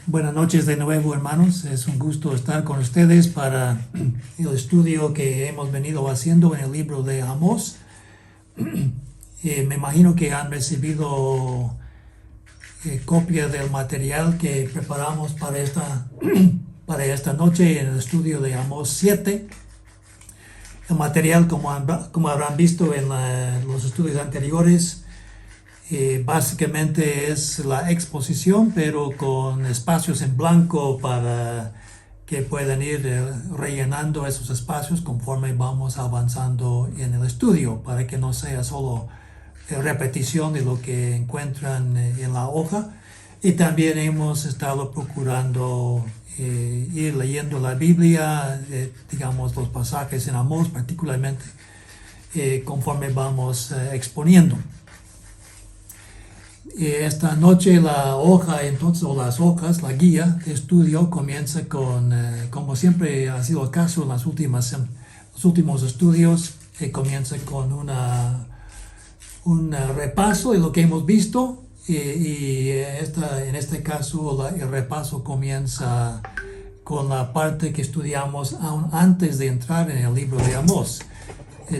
Buenas noches de nuevo, hermanos. Es un gusto estar con ustedes para el estudio que hemos venido haciendo en el libro de Amós. Me imagino que han recibido copia del material que preparamos para esta noche en el estudio de Amós 7. El material, como habrán visto en los estudios anteriores, básicamente es la exposición, pero con espacios en blanco para que puedan ir rellenando esos espacios conforme vamos avanzando en el estudio, para que no sea solo repetición de lo que encuentran en la hoja. Y también hemos estado procurando ir leyendo la Biblia, digamos los pasajes en Amós particularmente, conforme vamos exponiendo. Esta noche la hoja, entonces, o las hojas, la guía de estudio comienza con, como siempre ha sido el caso en los últimos estudios, comienza con un repaso de lo que hemos visto y en este caso el repaso comienza con la parte que estudiamos aún antes de entrar en el libro de Amós,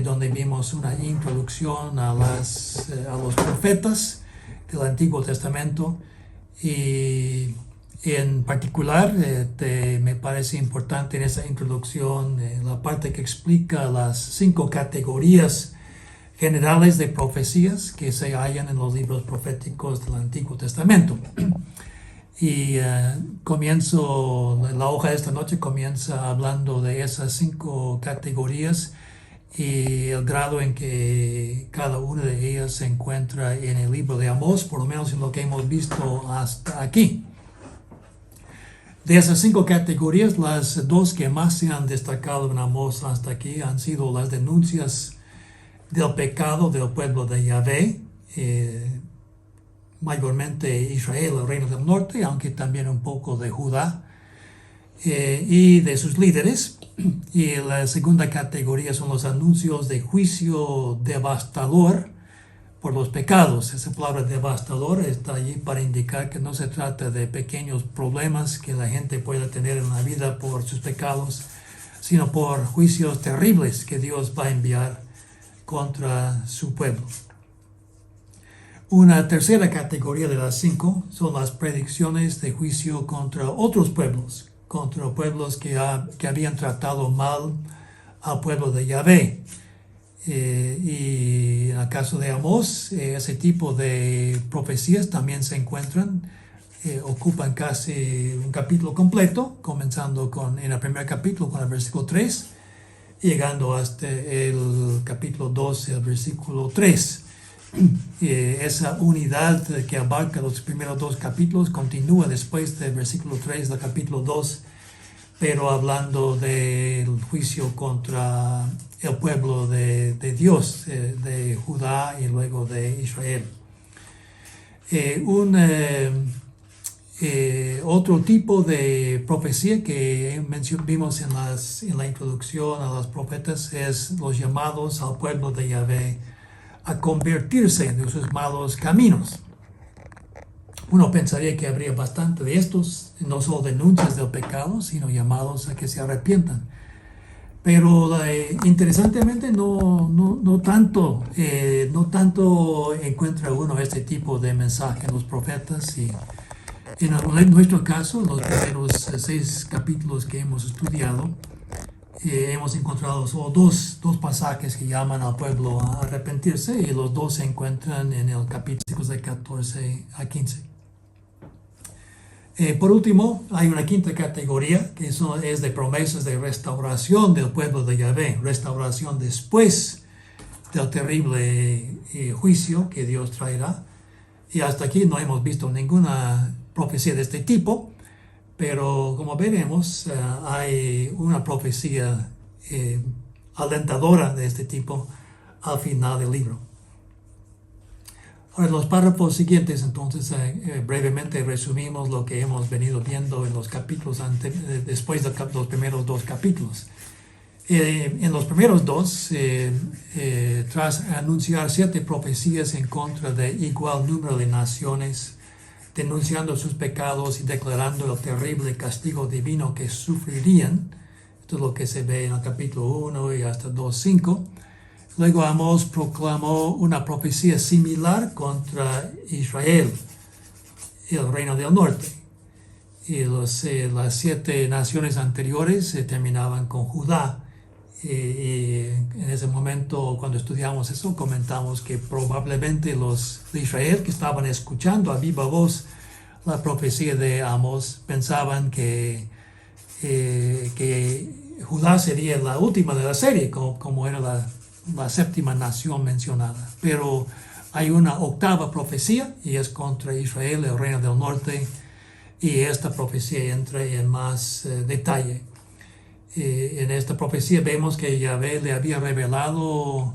donde vimos una introducción a los profetas del Antiguo Testamento, y en particular me parece importante en esa introducción la parte que explica las 5 categorías generales de profecías que se hallan en los libros proféticos del Antiguo Testamento. Y la hoja de esta noche comienza hablando de esas 5 categorías y el grado en que cada una de ellas se encuentra en el libro de Amós, por lo menos en lo que hemos visto hasta aquí. De esas 5 categorías, las 2 que más se han destacado en Amós hasta aquí han sido las denuncias del pecado del pueblo de Yahvé, mayormente Israel, el reino del norte, aunque también un poco de Judá, y de sus líderes. Y la segunda categoría son los anuncios de juicio devastador por los pecados. Esa palabra devastador está allí para indicar que no se trata de pequeños problemas que la gente pueda tener en la vida por sus pecados, sino por juicios terribles que Dios va a enviar contra su pueblo. Una tercera categoría de las 5 son las predicciones de juicio contra otros pueblos, contra pueblos que habían tratado mal al pueblo de Yahvé. Y en el caso de Amós, ese tipo de profecías también se encuentran, ocupan casi un capítulo completo, comenzando en el primer capítulo con el versículo 3, llegando hasta el capítulo 12, el versículo 3. Esa unidad que abarca los primeros 2 capítulos continúa después del versículo 3 del capítulo 2, pero hablando del juicio contra el pueblo de Dios, de Judá y luego de Israel. Otro tipo de profecía que vimos en la introducción a los profetas es los llamados al pueblo de Yahvé a convertirse de sus malos caminos. Uno pensaría que habría bastante de estos, no solo denuncias del pecado, sino llamados a que se arrepientan. Pero interesantemente no tanto encuentra uno este tipo de mensaje en los profetas. Y en nuestro caso, en los primeros 6 capítulos que hemos estudiado, hemos encontrado solo dos pasajes que llaman al pueblo a arrepentirse, y los 2 se encuentran en el capítulo de 14 a 15. Por último, hay una quinta categoría que es de promesas de restauración del pueblo de Yahvé, restauración después del terrible juicio que Dios traerá. Y hasta aquí no hemos visto ninguna profecía de este tipo, pero como veremos, hay una profecía alentadora de este tipo al final del libro. Ahora, en los párrafos siguientes, entonces, brevemente resumimos lo que hemos venido viendo en los capítulos después de los primeros 2 capítulos. En los primeros 2, tras anunciar 7 profecías en contra de igual número de naciones, denunciando sus pecados y declarando el terrible castigo divino que sufrirían. Esto es lo que se ve en el capítulo 1 y hasta 2:5. Luego Amós proclamó una profecía similar contra Israel, el reino del norte. Y las 7 naciones anteriores terminaban con Judá. Y en ese momento, cuando estudiamos eso, comentamos que probablemente los de Israel que estaban escuchando a viva voz la profecía de Amós pensaban que Judá sería la última de la serie, como era la 7ª nación mencionada. Pero hay una 8ª profecía y es contra Israel, el reino del norte, y esta profecía entra en más detalle. En esta profecía vemos que Yahvé le había revelado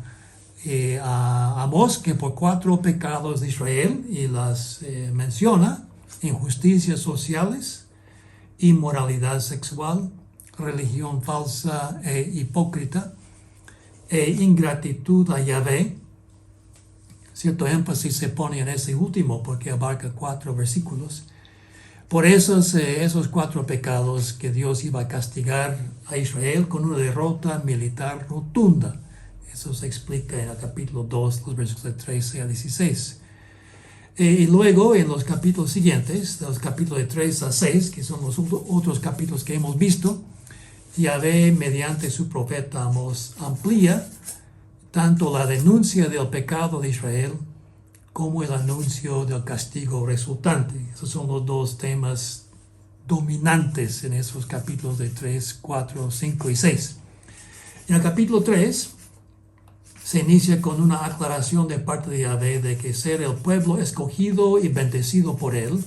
a Amós que por 4 pecados de Israel, y las menciona: injusticias sociales, inmoralidad sexual, religión falsa e hipócrita, e ingratitud a Yahvé. Cierto énfasis se pone en ese último porque abarca 4 versículos. Por esos 4 pecados que Dios iba a castigar a Israel con una derrota militar rotunda. Eso se explica en el capítulo 2, los versículos de 13 a 16. Y luego en los capítulos siguientes, los capítulos de 3 a 6, que son los otros capítulos que hemos visto, Yahvé, mediante su profeta Amós, amplía tanto la denuncia del pecado de Israel como el anuncio del castigo resultante. Esos son los 2 temas dominantes en esos capítulos de 3, 4, 5 y 6. En el capítulo 3 se inicia con una aclaración de parte de Yahvé de que ser el pueblo escogido y bendecido por él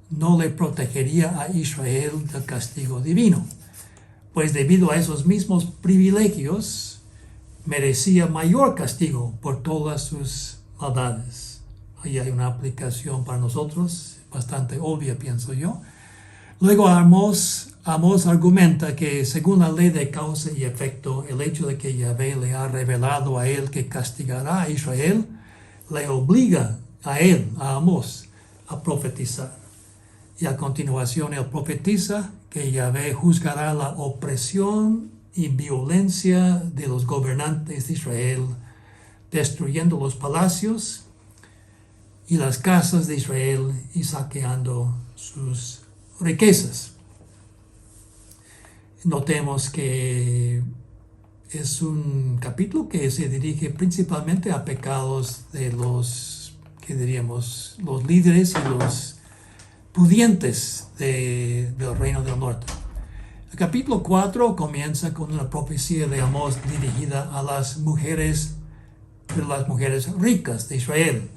no le protegería a Israel del castigo divino, pues debido a esos mismos privilegios merecía mayor castigo por todas sus maldades. Ahí hay una aplicación para nosotros bastante obvia, pienso yo. Luego Amós argumenta que según la ley de causa y efecto, el hecho de que Yahvé le ha revelado a él que castigará a Israel, le obliga a él, a Amós, a profetizar. Y a continuación él profetiza que Yahvé juzgará la opresión y violencia de los gobernantes de Israel, destruyendo los palacios y las casas de Israel y saqueando sus riquezas. Notemos que es un capítulo que se dirige principalmente a pecados de los líderes y los pudientes del reino del norte. El capítulo 4 comienza con una profecía de Amós dirigida a las mujeres ricas de Israel,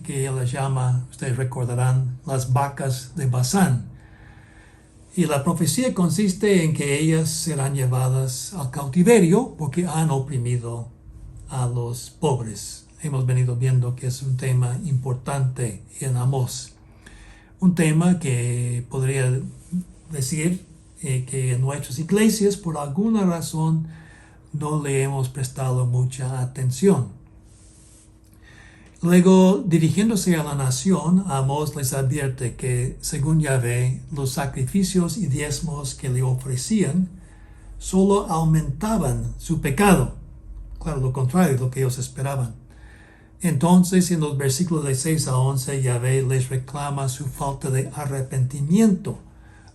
que él las llama, ustedes recordarán, las vacas de Basán. Y la profecía consiste en que ellas serán llevadas al cautiverio porque han oprimido a los pobres. Hemos venido viendo que es un tema importante en Amós. Un tema que podría decir que en nuestras iglesias por alguna razón no le hemos prestado mucha atención. Luego, dirigiéndose a la nación, Amós les advierte que, según Yahvé, los sacrificios y diezmos que le ofrecían solo aumentaban su pecado. Claro, lo contrario de lo que ellos esperaban. Entonces, en los versículos de 6 a 11, Yahvé les reclama su falta de arrepentimiento,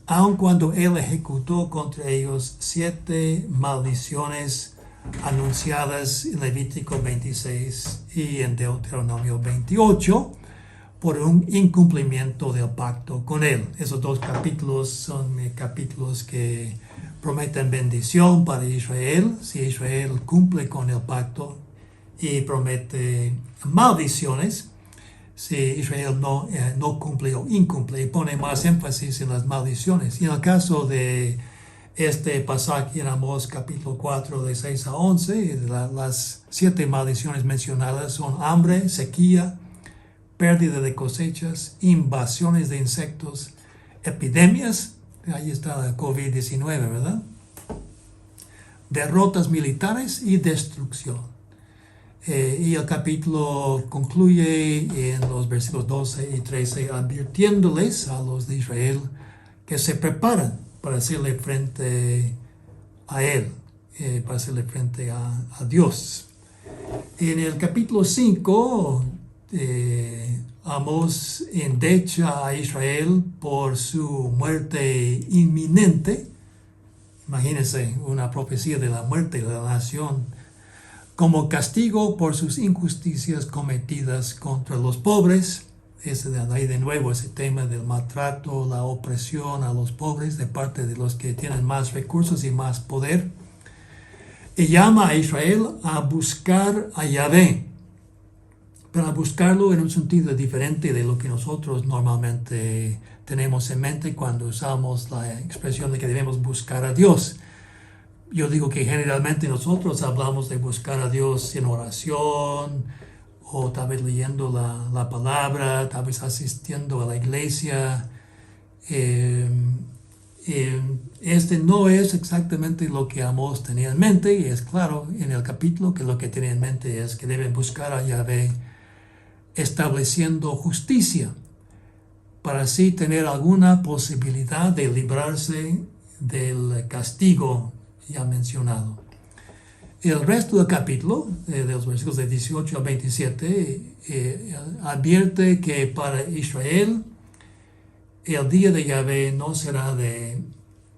aun cuando él ejecutó contra ellos 7 maldiciones anunciadas en Levítico 26 y en Deuteronomio 28 por un incumplimiento del pacto con él. Esos 2 capítulos son capítulos que prometen bendición para Israel si Israel cumple con el pacto, y promete maldiciones si Israel no cumple o incumple, y pone más énfasis en las maldiciones. Y en el caso de este pasaje en Amós capítulo 4 de 6 a 11, las 7 maldiciones mencionadas son hambre, sequía, pérdida de cosechas, invasiones de insectos, epidemias, ahí está la COVID-19, ¿verdad? Derrotas militares y destrucción. Y el capítulo concluye en los versículos 12 y 13 advirtiéndoles a los de Israel que se preparan para hacerle frente a Él, para hacerle frente a Dios. En el capítulo 5, Amós endecha a Israel por su muerte inminente. Imagínense una profecía de la muerte de la nación como castigo por sus injusticias cometidas contra los pobres. Ahí de nuevo ese tema del maltrato, la opresión a los pobres de parte de los que tienen más recursos y más poder. Y llama a Israel a buscar a Yahvé, pero a buscarlo en un sentido diferente de lo que nosotros normalmente tenemos en mente cuando usamos la expresión de que debemos buscar a Dios. Yo digo que generalmente nosotros hablamos de buscar a Dios en oración, o tal vez leyendo la palabra, tal vez asistiendo a la iglesia. Este no es exactamente lo que Amós tenía en mente, y es claro en el capítulo que lo que tiene en mente es que deben buscar a Yahvé estableciendo justicia, para así tener alguna posibilidad de librarse del castigo ya mencionado. El resto del capítulo, de los versículos de 18 al 27, advierte que para Israel el día de Yahvé no será de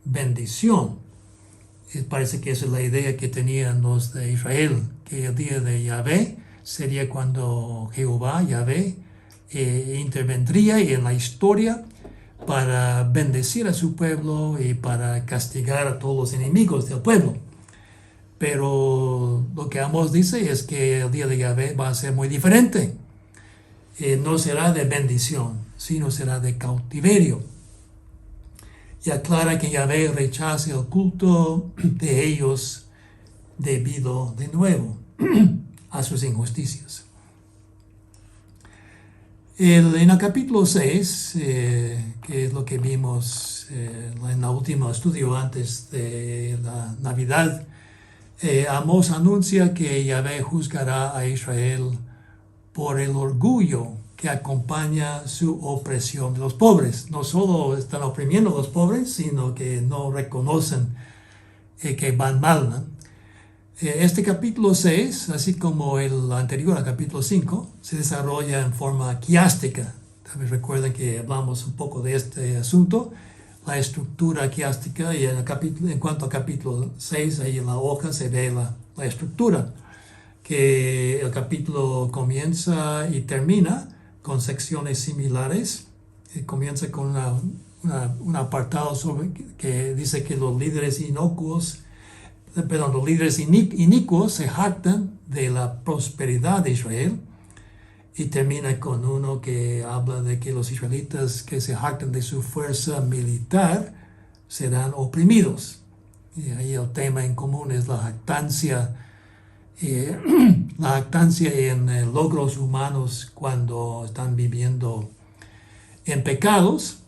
bendición. Parece que esa es la idea que tenían los de Israel, que el día de Yahvé sería cuando Jehová, Yahvé, intervendría en la historia para bendecir a su pueblo y para castigar a todos los enemigos del pueblo. Pero lo que Amós dice es que el día de Yahvé va a ser muy diferente. No será de bendición, sino será de cautiverio. Y aclara que Yahvé rechaza el culto de ellos debido de nuevo a sus injusticias. En el capítulo 6, que es lo que vimos en el último estudio antes de la Navidad, Amós anuncia que Yahvé juzgará a Israel por el orgullo que acompaña su opresión de los pobres. No solo están oprimiendo a los pobres, sino que no reconocen que van mal, ¿no? Este capítulo 6, así como el anterior, el capítulo 5, se desarrolla en forma quiástica. También recuerden que hablamos un poco de este asunto, la estructura quiástica, y en cuanto al capítulo 6, ahí en la hoja se ve la estructura, que el capítulo comienza y termina con secciones similares. Comienza con un apartado sobre que dice que los líderes inicuos se jactan de la prosperidad de Israel, y termina con uno que habla de que los israelitas que se jactan de su fuerza militar serán oprimidos. Y ahí el tema en común es la jactancia en logros humanos cuando están viviendo en pecados.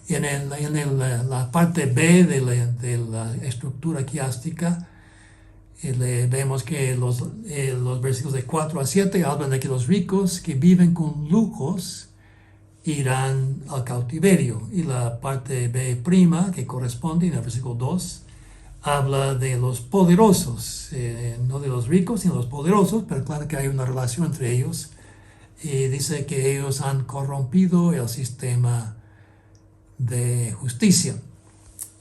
En la parte B de la estructura quiástica, vemos que los versículos de 4 a 7 hablan de que los ricos que viven con lujos irán al cautiverio. Y la parte B', que corresponde en el versículo 2, habla de los poderosos, no de los ricos, sino de los poderosos, pero claro que hay una relación entre ellos. Y dice que ellos han corrompido el sistema de justicia.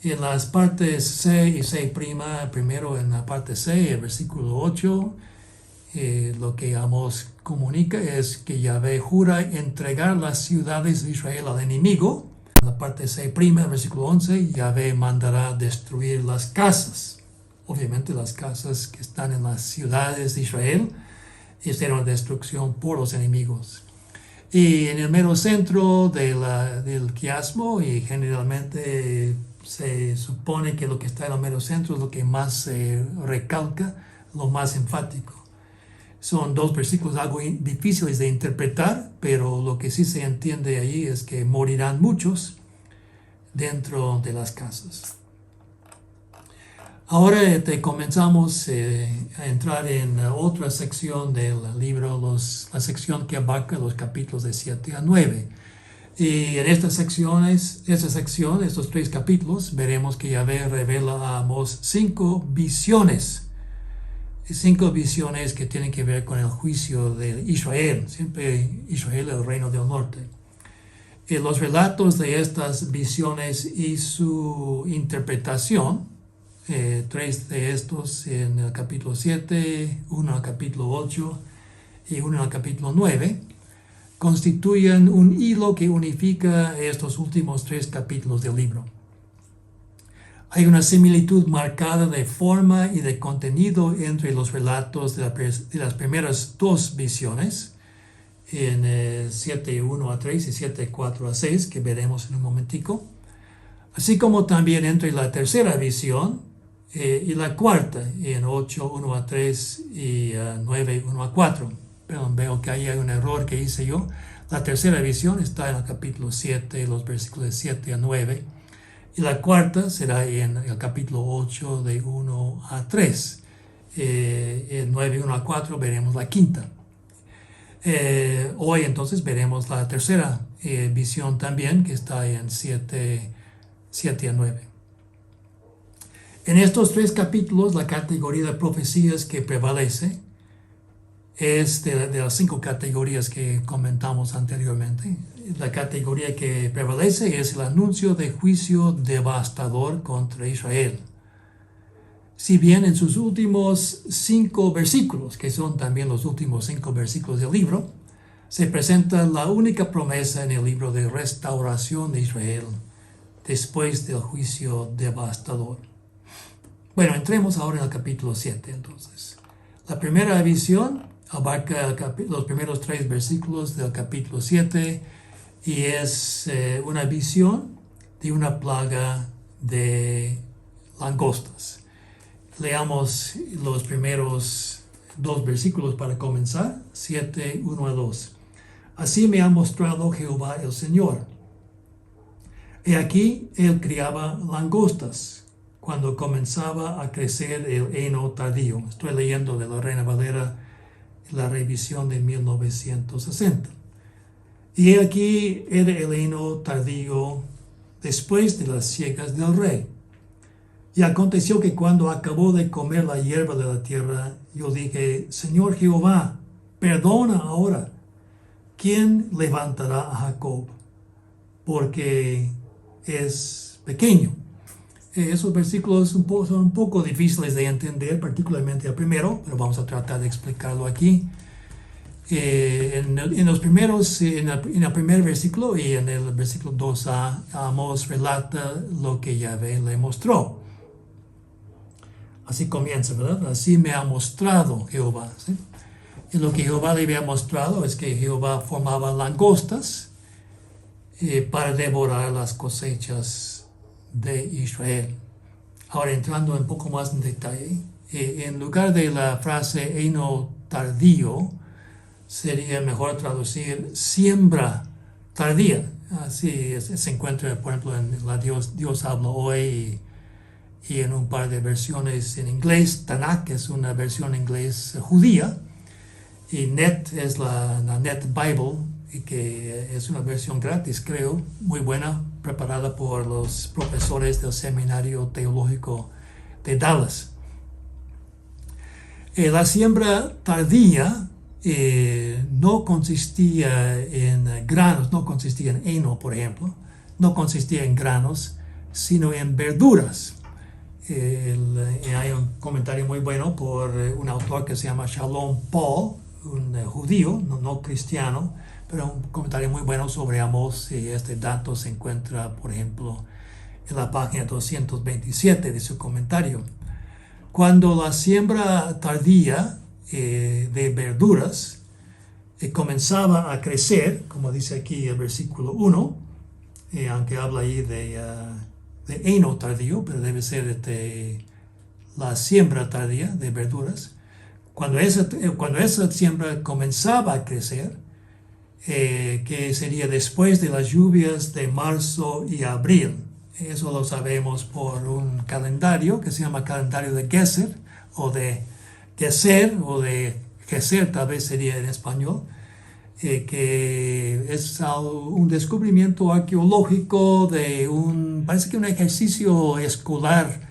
En las partes C y C', primero en la parte C, el versículo 8, lo que Amós comunica es que Yahvé jura entregar las ciudades de Israel al enemigo. En la parte C', el versículo 11, Yahvé mandará destruir las casas. Obviamente las casas que están en las ciudades de Israel serán una destrucción por los enemigos. Y en el mero centro del quiasmo, y generalmente se supone que lo que está en el mero centro es lo que más se recalca, lo más enfático. Son dos versículos algo difíciles de interpretar, pero lo que sí se entiende ahí es que morirán muchos dentro de las casas. Ahora comenzamos a entrar en otra sección del libro, la sección que abarca los capítulos de 7 a 9. Y en esta sección, estos 3 capítulos, veremos que Yahvé revela a Amós 5 visiones. 5 visiones que tienen que ver con el juicio de Israel, siempre Israel, el reino del norte. Los relatos de estas visiones y su interpretación, 3 de estos en el capítulo 7, 1 en el capítulo 8 y 1 en el capítulo 9, constituyen un hilo que unifica estos últimos 3 capítulos del libro. Hay una similitud marcada de forma y de contenido entre los relatos de las primeras 2 visiones, en 7:1 a 3 y 7:4 a 6, que veremos en un momentico, así como también entre la tercera visión y la cuarta, en 8:1 a 3 y 9:1 a 4. Perdón, veo que ahí hay un error que hice yo. La tercera visión está en el capítulo 7, los versículos 7 a 9. Y la cuarta será en el capítulo 8, de 1 a 3. En 9:1 a 4 veremos la quinta. Hoy entonces veremos la tercera visión también, que está en 7 a 9. En estos 3 capítulos, la categoría de profecías que prevalece es de las 5 categorías que comentamos anteriormente. La categoría que prevalece es el anuncio de juicio devastador contra Israel. Si bien en sus últimos 5 versículos, que son también los últimos 5 versículos del libro, se presenta la única promesa en el libro de restauración de Israel después del juicio devastador. Bueno, entremos ahora en el capítulo 7 entonces. La primera visión abarca los primeros 3 versículos del capítulo 7 y es una visión de una plaga de langostas. Leamos los primeros 2 versículos para comenzar, 7, 1 a 2. Así me ha mostrado Jehová el Señor. He aquí, él criaba langostas cuando comenzaba a crecer el heno tardío. Estoy leyendo de la Reina Valera, la revisión de 1960. Y aquí era el heno tardío después de las siegas del rey. Y aconteció que cuando acabó de comer la hierba de la tierra, yo dije, Señor Jehová, perdona ahora. ¿Quién levantará a Jacob? Porque es pequeño. Esos versículos son un poco difíciles de entender, particularmente el primero, pero vamos a tratar de explicarlo aquí. En el primer versículo y en el versículo 2a, Amós relata lo que Yahvé le mostró. Así comienza, ¿verdad? Así me ha mostrado Jehová. ¿Sí? Y lo que Jehová le había mostrado es que Jehová formaba langostas para devorar las cosechas de Israel. Ahora, entrando un poco más en detalle, en lugar de la frase heno tardío, sería mejor traducir siembra tardía. Así se encuentra, por ejemplo, en la Dios habla hoy y en un par de versiones en inglés. Tanakh es una versión en inglés judía y Net es la Net Bible, y que es una versión gratis, creo, muy buena, preparada por los profesores del Seminario Teológico de Dallas. La siembra tardía no consistía en granos, no consistía en heno, por ejemplo, no consistía en granos, sino en verduras. Hay un comentario muy bueno por un autor que se llama Shalom Paul, un judío, no cristiano, pero un comentario muy bueno sobre Amós, y este dato se encuentra, por ejemplo, en la página 227 de su comentario. Cuando la siembra tardía de verduras comenzaba a crecer, como dice aquí el versículo 1, aunque habla ahí de heno tardío, pero debe ser de la siembra tardía de verduras. Cuando esa siembra comenzaba a crecer, que sería después de las lluvias de marzo y abril, Eso lo sabemos por un calendario que se llama calendario de Geser, o de Geser, o de Geser tal vez sería en español, que es un descubrimiento arqueológico de parece que un ejercicio escolar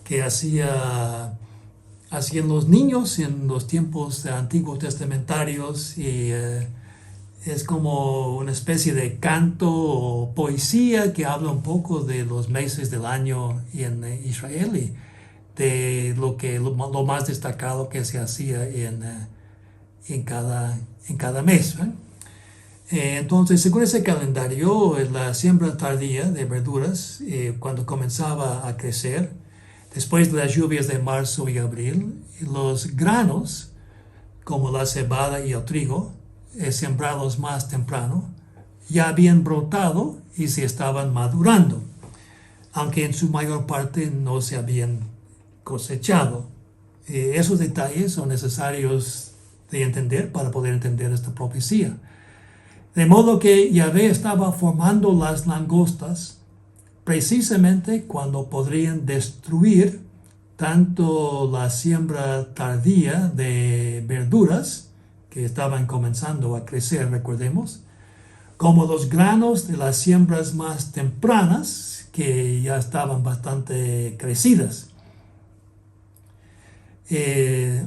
que hacían los niños en los tiempos antiguos testamentarios, y es como una especie de canto o poesía que habla un poco de los meses del año en Israel y de lo más destacado que se hacía en cada mes, ¿eh? Entonces, según ese calendario, la siembra tardía de verduras, cuando comenzaba a crecer, después de las lluvias de marzo y abril, los granos, como la cebada y el trigo, sembrados más temprano, ya habían brotado y se estaban madurando, aunque en su mayor parte no se habían cosechado. Esos detalles son necesarios de entender para poder entender esta profecía. De modo que Yahvé estaba formando las langostas precisamente cuando podrían destruir tanto la siembra tardía de verduras, que estaban comenzando a crecer, recordemos, como los granos de las siembras más tempranas, que ya estaban bastante crecidas.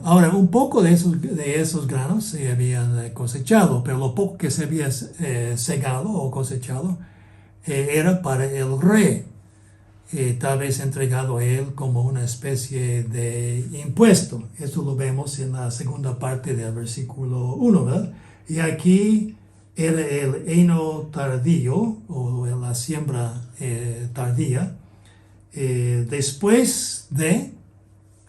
Ahora, un poco de esos granos se habían cosechado, pero lo poco que se había segado o cosechado era para el rey, tal vez entregado a él como una especie de impuesto. Eso lo vemos en la segunda parte del versículo 1, ¿verdad? Y aquí era el heno tardío, o la siembra tardía, después de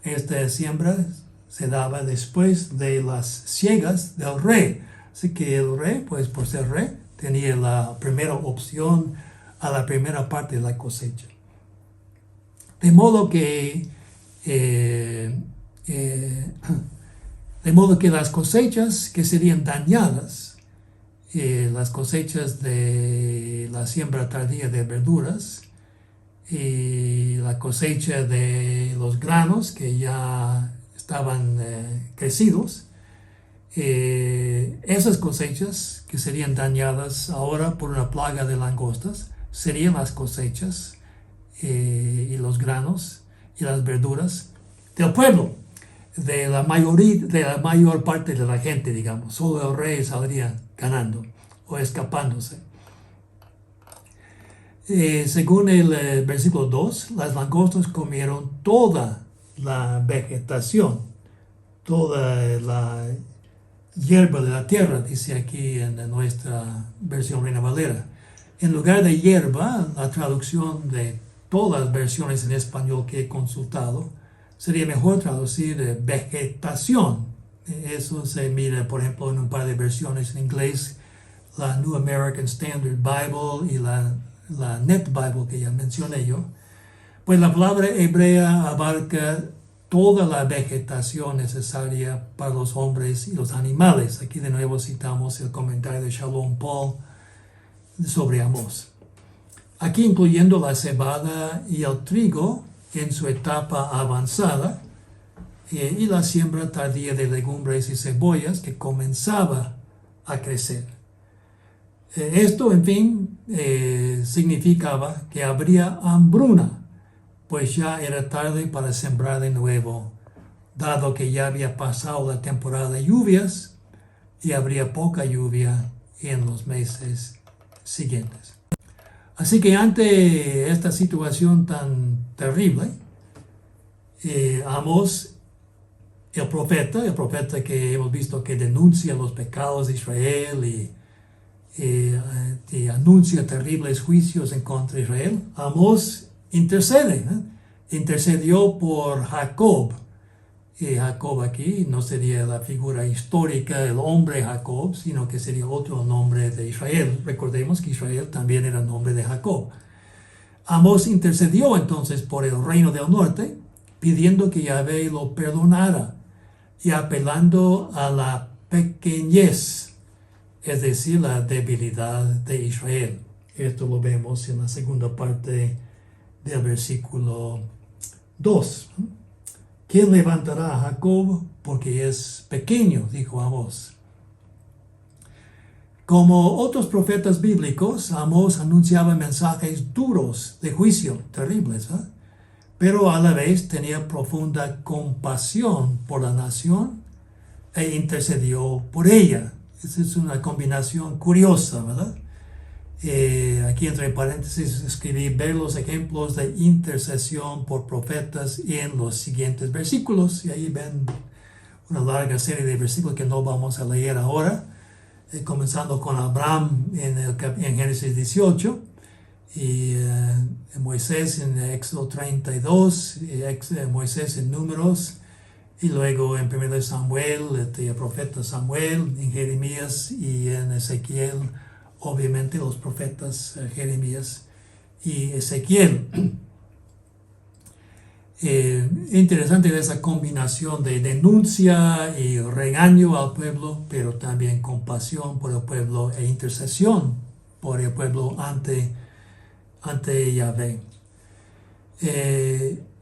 esta siembra se daba después de las siegas del rey. Así que el rey, pues por ser rey, tenía la primera opción a la primera parte de la cosecha. De modo que las cosechas que serían dañadas, las cosechas de la siembra tardía de verduras, y la cosecha de los granos que ya estaban crecidos, esas cosechas que serían dañadas ahora por una plaga de langostas serían las cosechas y los granos y las verduras del pueblo, de la mayor parte de la gente, digamos. Solo el rey saldría ganando o escapándose. Según el versículo 2, las langostas comieron toda la vegetación, toda la hierba de la tierra, dice aquí en nuestra versión Reina Valera. En lugar de hierba, la traducción de todas las versiones en español que he consultado, sería mejor traducir vegetación. Eso se mira, por ejemplo, en un par de versiones en inglés, la New American Standard Bible y la Net Bible que ya mencioné yo. Pues la palabra hebrea abarca toda la vegetación necesaria para los hombres y los animales. Aquí de nuevo citamos el comentario de Shalom Paul sobre Amós. Aquí incluyendo la cebada y el trigo en su etapa avanzada, y la siembra tardía de legumbres y cebollas que comenzaba a crecer. Esto, en fin, significaba que habría hambruna, pues ya era tarde para sembrar de nuevo, dado que ya había pasado la temporada de lluvias y habría poca lluvia en los meses siguientes. Así que ante esta situación tan terrible, Amós, el profeta que hemos visto que denuncia los pecados de Israel y anuncia terribles juicios en contra de Israel, Amós intercede, intercedió por Jacob. Y Jacob aquí no sería la figura histórica, el hombre Jacob, sino que sería otro nombre de Israel. Recordemos que Israel también era el nombre de Jacob. Amós intercedió entonces por el reino del norte, pidiendo que Yahvé lo perdonara y apelando a la pequeñez, es decir, la debilidad de Israel. Esto lo vemos en la segunda parte del versículo 2. ¿Quién levantará a Jacob? Porque es pequeño, dijo Amós. Como otros profetas bíblicos, Amós anunciaba mensajes duros de juicio, terribles, pero a la vez tenía profunda compasión por la nación e intercedió por ella. Esa es una combinación curiosa, ¿verdad? Aquí entre paréntesis escribí ver los ejemplos de intercesión por profetas en los siguientes versículos, y ahí ven una larga serie de versículos que no vamos a leer ahora, comenzando con Abraham en Génesis 18, y Moisés en Éxodo 32, Moisés en Números, y luego en 1 Samuel, el profeta Samuel, en Jeremías y en Ezequiel, obviamente los profetas Jeremías y Ezequiel. Interesante esa combinación de denuncia y regaño al pueblo, pero también compasión por el pueblo e intercesión por el pueblo ante Yahvé.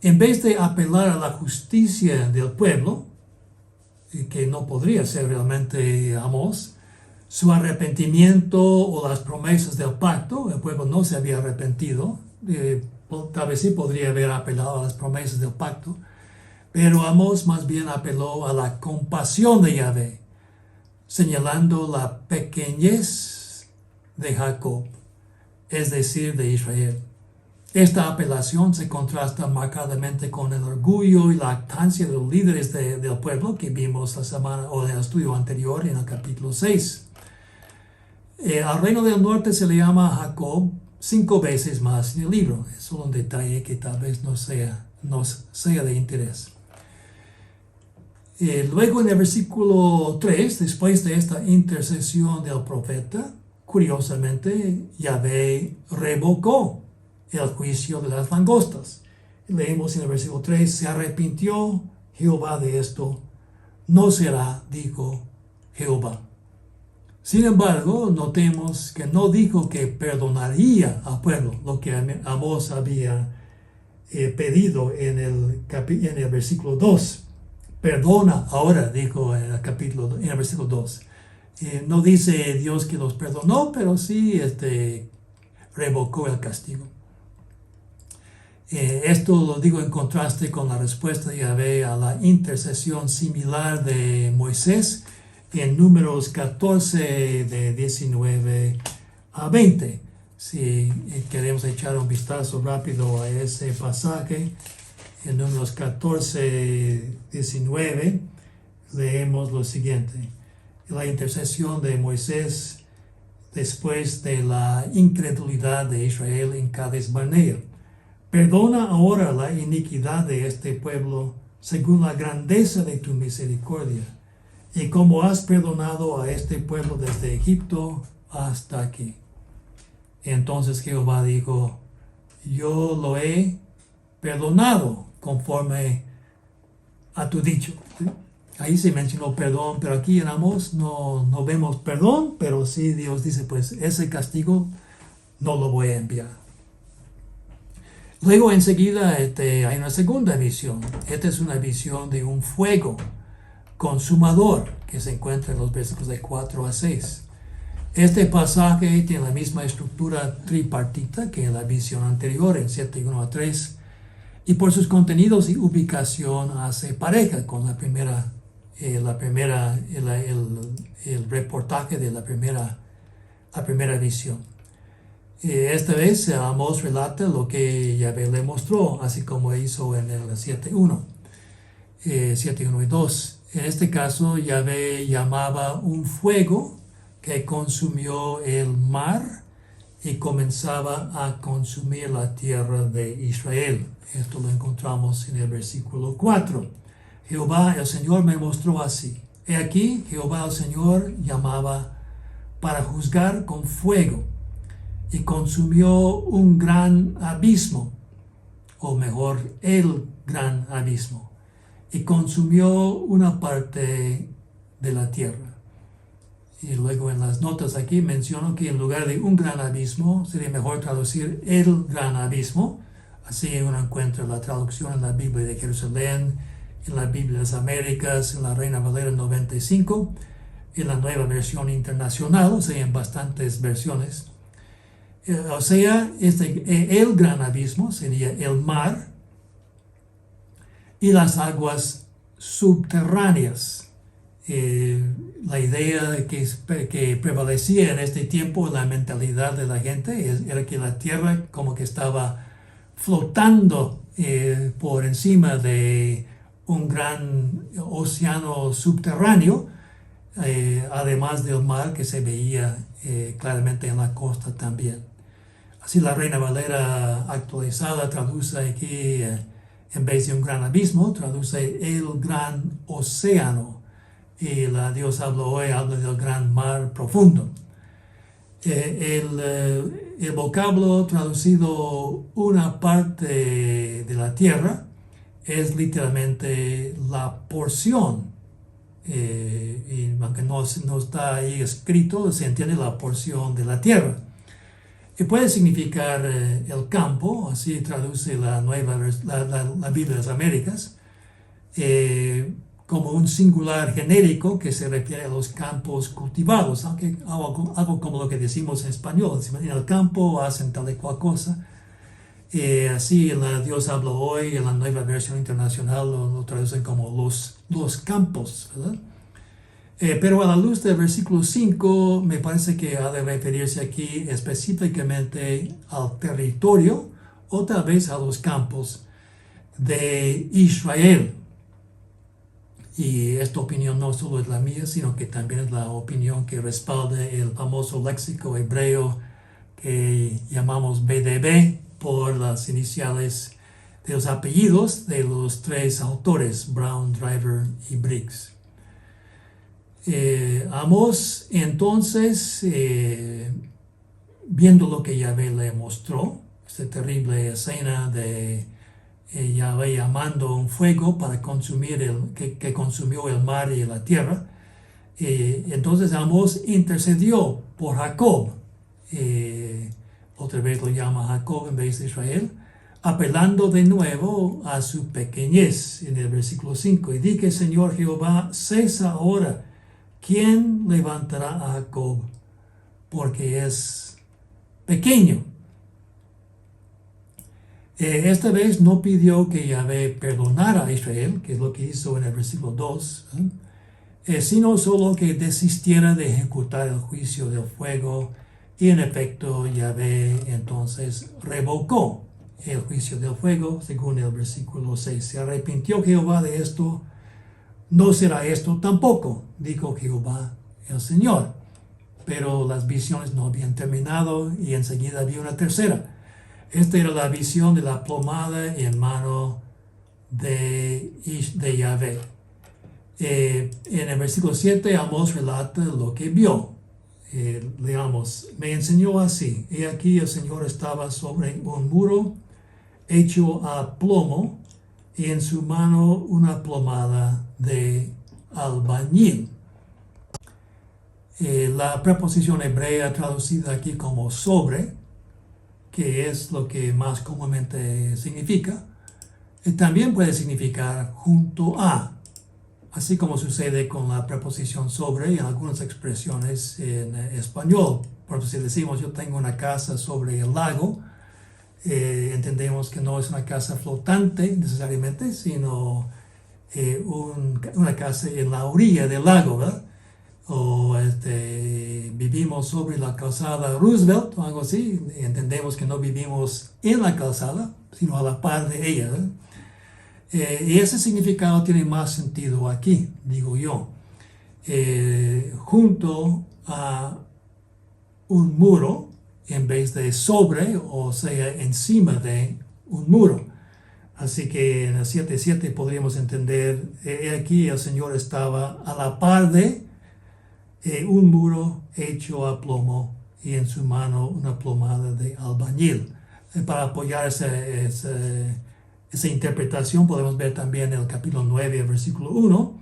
En vez de apelar a la justicia del pueblo, que no podría ser realmente Amós, su arrepentimiento o las promesas del pacto, el pueblo no se había arrepentido, tal vez sí podría haber apelado a las promesas del pacto, pero Amós más bien apeló a la compasión de Yahvé, señalando la pequeñez de Jacob, es decir, de Israel. Esta apelación se contrasta marcadamente con el orgullo y la lactancia de los líderes del pueblo que vimos la semana o en el estudio anterior en el capítulo 6. Al reino del norte se le llama Jacob 5 veces más en el libro. Es solo un detalle que tal vez nos sea de interés. Luego en el versículo 3, después de esta intercesión del profeta, curiosamente Yahvé revocó el juicio de las langostas. Leemos en el versículo 3, se arrepintió Jehová de esto, no será, dijo Jehová. Sin embargo, notemos que no dijo que perdonaría al pueblo, lo que Amós había pedido en el versículo 2. Perdona ahora, dijo en el versículo 2. No dice Dios que los perdonó, pero sí revocó el castigo. Esto lo digo en contraste con la respuesta de Yahvé a la intercesión similar de Moisés en Números 14 de 19 a 20. Si queremos echar un vistazo rápido a ese pasaje, en Números 14, 19, leemos lo siguiente. La intercesión de Moisés después de la incredulidad de Israel en Cades Barnea. Perdona ahora la iniquidad de este pueblo según la grandeza de tu misericordia, y como has perdonado a este pueblo desde Egipto hasta aquí. Entonces Jehová dijo, yo lo he perdonado conforme a tu dicho. Ahí se mencionó perdón, pero aquí en Amós no vemos perdón, pero sí Dios dice, pues ese castigo no lo voy a enviar. Luego enseguida hay una segunda visión. Esta es una visión de un fuego consumador que se encuentra en los versículos de 4 a 6. Este pasaje tiene la misma estructura tripartita que en la visión anterior, en 7, 1 a 3, y por sus contenidos y ubicación hace pareja con el reportaje de la primera visión. Esta vez Amós relata lo que Yahvé le mostró, así como hizo en el 7.1 y 2. En este caso, Yahvé llamaba un fuego que consumió el mar y comenzaba a consumir la tierra de Israel. Esto lo encontramos en el versículo 4. Jehová el Señor me mostró así. He aquí, Jehová el Señor llamaba para juzgar con fuego, y consumió un gran abismo, o mejor, el gran abismo, y consumió una parte de la tierra. Y luego en las notas aquí menciono que en lugar de un gran abismo, sería mejor traducir el gran abismo, Así uno encuentra la traducción en la Biblia de Jerusalén, en la Biblia de las Américas, en la Reina Valera 95, en la Nueva Versión Internacional, o sea, en bastantes versiones. O sea, el gran abismo sería el mar y las aguas subterráneas. La idea que prevalecía en este tiempo en la mentalidad de la gente era que la tierra como que estaba flotando por encima de un gran océano subterráneo, además del mar que se veía claramente en la costa también. Así la Reina Valera actualizada traduce aquí, en vez de un gran abismo, traduce el gran océano. Y la Dios habló hoy, habla del gran mar profundo. El vocablo traducido una parte de la tierra es literalmente la porción. Y aunque no está ahí escrito, se entiende la porción de la tierra. Y puede significar el campo, así traduce la Biblia de las Américas, como un singular genérico que se refiere a los campos cultivados, aunque algo como lo que decimos en español, en el campo hacen tal y cual cosa. Así Dios habla hoy, en la Nueva Versión Internacional lo traducen como los campos, ¿verdad? Pero a la luz del versículo 5, me parece que ha de referirse aquí específicamente al territorio o tal vez a los campos de Israel. Y esta opinión no solo es la mía, sino que también es la opinión que respalda el famoso léxico hebreo que llamamos BDB por las iniciales de los apellidos de los tres autores, Brown, Driver y Briggs. Amós entonces, viendo lo que Yahvé le mostró, esta terrible escena de Yahvé llamando un fuego para consumir que consumió el mar y la tierra, entonces Amós intercedió por Jacob, otra vez lo llama Jacob en vez de Israel, apelando de nuevo a su pequeñez en el versículo 5, y dije, Señor Jehová, cesa ahora. ¿Quién levantará a Jacob? Porque es pequeño. Esta vez no pidió que Yahvé perdonara a Israel, que es lo que hizo en el versículo 2, sino solo que desistiera de ejecutar el juicio del fuego. Y en efecto, Yahvé entonces revocó el juicio del fuego, según el versículo 6. Se arrepintió Jehová de esto. No será esto tampoco, dijo Jehová el Señor. Pero las visiones no habían terminado y enseguida había una tercera. Esta era la visión de la plomada en mano de Yahvé. En el versículo 7, Amós relata lo que vio. Leamos, me enseñó así. He aquí el Señor estaba sobre un muro hecho a plomo, y en su mano una plomada de albañil. La preposición hebrea traducida aquí como sobre, que es lo que más comúnmente significa, también puede significar junto a, así como sucede con la preposición sobre en algunas expresiones en español. Por ejemplo, si decimos yo tengo una casa sobre el lago, entendemos que no es una casa flotante necesariamente, sino una casa en la orilla del lago, ¿verdad? O vivimos sobre la calzada Roosevelt o algo así, entendemos que no vivimos en la calzada, sino a la par de ella, ¿verdad? Y ese significado tiene más sentido aquí, digo yo. Junto a un muro, en vez de sobre, o sea, encima de un muro. Así que en el 7:7 podríamos entender, aquí el Señor estaba a la par de un muro hecho a plomo y en su mano una plomada de albañil. Para apoyar esa interpretación podemos ver también el capítulo 9, versículo 1,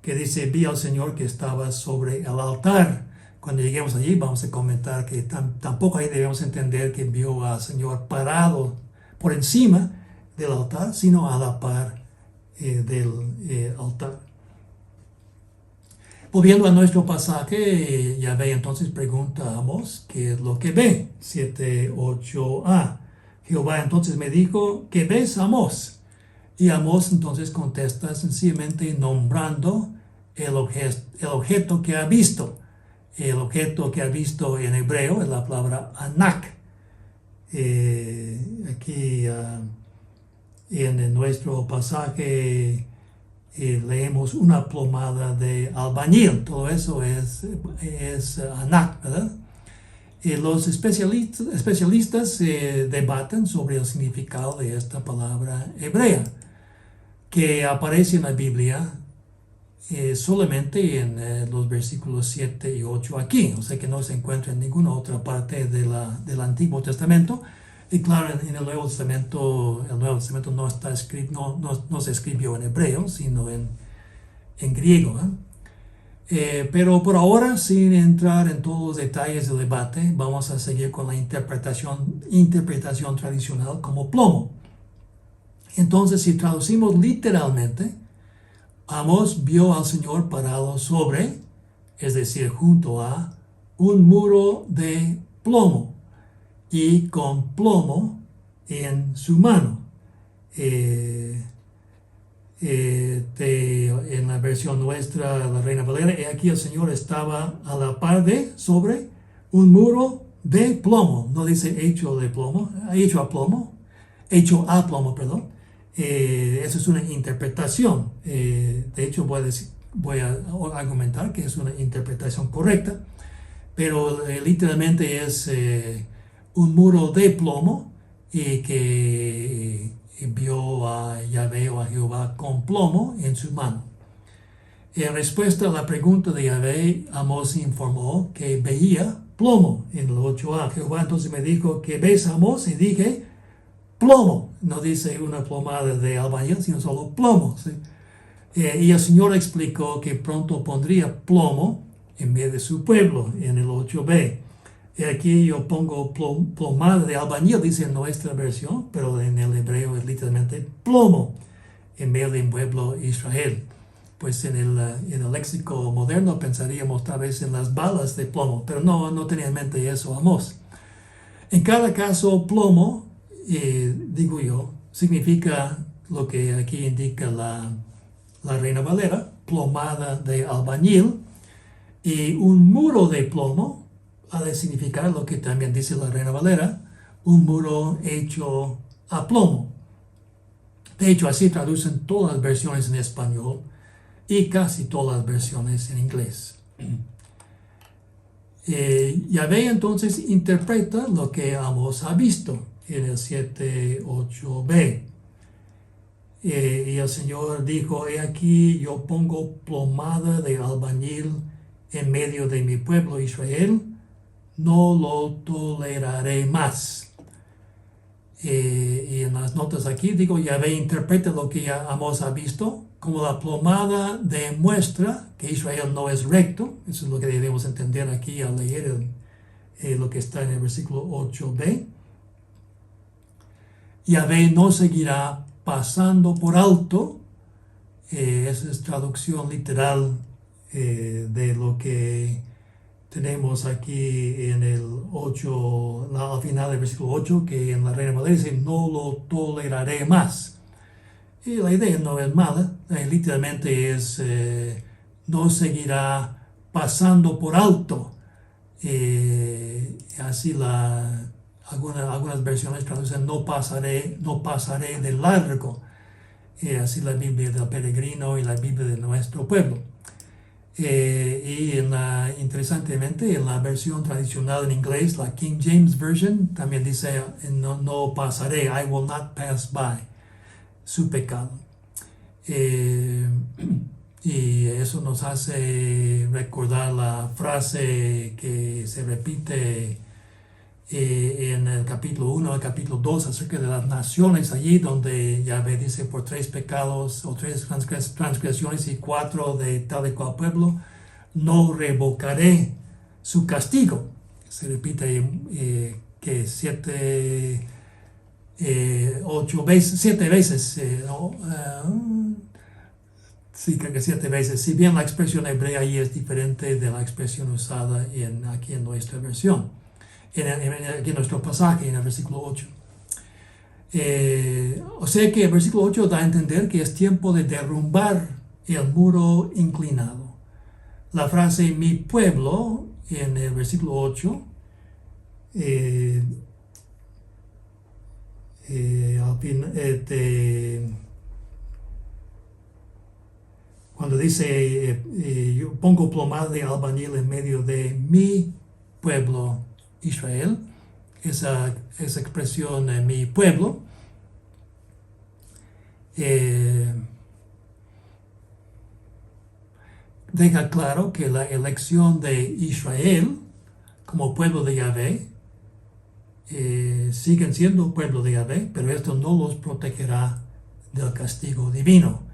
que dice, vi al Señor que estaba sobre el altar. Cuando lleguemos allí vamos a comentar que tampoco ahí debemos entender que vio al Señor parado por encima del altar, sino a la par del altar. Volviendo a nuestro pasaje, Yahvé entonces pregunta a Amós qué es lo que ve. 7:8a. Jehová entonces me dijo, ¿qué ves, Amós? Y Amós entonces contesta sencillamente nombrando el objeto que ha visto. El objeto que ha visto en hebreo es la palabra anak. Aquí en nuestro pasaje leemos una plomada de albañil. Todo eso es anak, ¿verdad? Los especialistas debaten sobre el significado de esta palabra hebrea, que aparece en la Biblia solamente en los versículos 7 y 8 aquí, o sea que no se encuentra en ninguna otra parte del Antiguo Testamento. Y claro, en el Nuevo Testamento no está escrito, no se escribió en hebreo, sino en griego. Pero por ahora, sin entrar en todos los detalles del debate, vamos a seguir con la interpretación tradicional como plomo. Entonces, si traducimos literalmente, Amós vio al Señor parado sobre, es decir, junto a, un muro de plomo y con plomo en su mano. En la versión nuestra, la Reina Valera, aquí el Señor estaba a la par de, sobre, un muro de plomo. No dice hecho de plomo, hecho a plomo, perdón. Esa es una interpretación. De hecho, voy a argumentar que es una interpretación correcta, pero literalmente es un muro de plomo y que vio a Yahvé o a Jehová con plomo en su mano. En respuesta a la pregunta de Yahvé, Amós informó que veía plomo en el 8a. Jehová entonces me dijo, ¿qué ves, Amós? Y dije, plomo. No dice una plomada de albañil, sino solo plomo. ¿Sí? Y el Señor explicó que pronto pondría plomo en medio de su pueblo, en el 8b. Y aquí yo pongo plomada de albañil, dice en nuestra versión, pero en el hebreo es literalmente plomo en medio de un pueblo Israel. Pues en el léxico moderno pensaríamos tal vez en las balas de plomo, pero no tenía en mente eso Amós. En cada caso, plomo, digo yo, significa lo que aquí indica la Reina Valera, plomada de albañil, y un muro de plomo ha de significar lo que también dice la Reina Valera, un muro hecho a plomo. De hecho, así traducen todas las versiones en español y casi todas las versiones en inglés. Yahvé entonces interpreta lo que Amós ha visto en el 7:8b. Y el Señor dijo, he aquí yo pongo plomada de albañil en medio de mi pueblo Israel, no lo toleraré más. Y en las notas aquí digo, Yahvé interpreta lo que Amós ha visto, como la plomada demuestra que Israel no es recto. Eso es lo que debemos entender aquí al leer lo que está en el versículo 8b. Yahvé no seguirá pasando por alto. Esa es traducción literal de lo que tenemos aquí en el 8, al final del versículo 8, que en la Reina Valera dice, no lo toleraré más. Y la idea no es mala, literalmente es, no seguirá pasando por alto. Así algunas versiones traducen, no pasaré de largo. Así la Biblia del peregrino y la Biblia de nuestro pueblo. Y interesantemente, en la versión tradicional en inglés, la King James Version, también dice, no pasaré, I will not pass by, su pecado. Y eso nos hace recordar la frase que se repite en el capítulo 1 al capítulo 2 acerca de las naciones, allí donde Yahvé dice, por 3 pecados o 3 transgresiones y 4 de tal y cual pueblo, no revocaré su castigo. Se repite que 7 7 veces, ¿no? Sí, creo que 7 veces. Si bien la expresión hebrea ahí es diferente de la expresión usada aquí en nuestra versión, aquí en nuestro pasaje, en el versículo 8. O sea que el versículo 8 da a entender que es tiempo de derrumbar el muro inclinado. La frase mi pueblo en el versículo 8 cuando dice yo pongo plomada de albañil en medio de mi pueblo Israel, esa expresión mi pueblo deja claro que la elección de Israel como pueblo de Yahvé siguen siendo pueblo de Yahvé, pero esto no los protegerá del castigo divino.